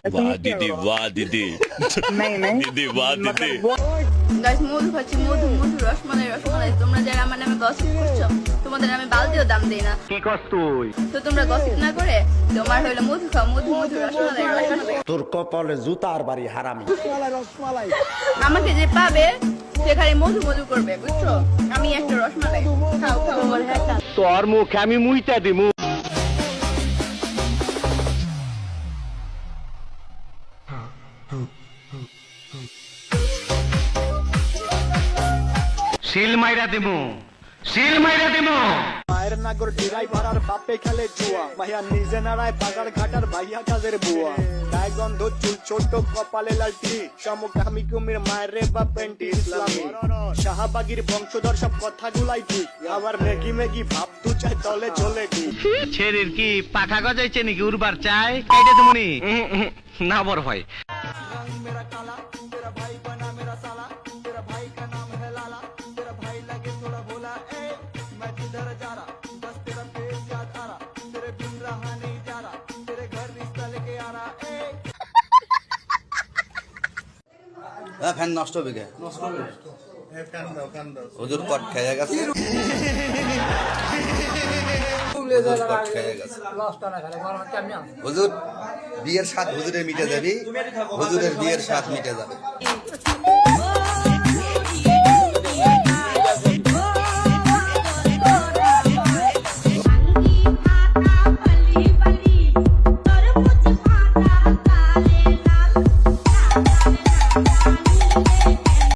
वाह दीदी वाह दीदी दीदी वाह दीदी গাইস মধু খাচ্ছি মধু মধু রসমালাই রসমালাই তোমরা যারা আমার নামে গসিপ করছো তোমাদের আমি বালতিও দাম দেই না কি কস তুই তো তোমরা গসিপ না করে তোমার হইলো মধু খাও মধু মধু রসমালাই রসমালাই তোর কপালে জুতার বাড়ি হারামি। আমাকে যে পাবে সে খালি মধু মধু করবে বুঝছো আমি একটা রসমালাই খাও খাও আমার একটা তোর মুখ আমি মুইতা দিমু শিল মাইরা দিমু শিল মাইরা দিমু মায়ের নাগর ড্রাইভার আর বাপে খেলে জুয়া ভাইয়া নিজে নাড়ায় বাজার ঘাটার ভাইয়া কাজের বুয়া গায়ে গন্ধ চুল ছোট কপালে লালটি সমকামী কুমির মায়ের রে বা পেন্টি ইসলামী শাহবাগীর বংশধর সব কথাগুলাই ঠিক আবার মেগি মেগি ভাব তু চাই তলে চলে ঠিক ছেড়ির কি পাখা গজাইছে নাকি উড়বার চাই কাইটা দিমুনি না বড় ভাই ফ্যান নষ্ট হবে কে হুজুর কট খেয়ে গেছে হুজুর বিয়ের স্বাদ হুজুরের মিটে যাবি হুজুরের বিয়ের স্বাদ মিটে যাবে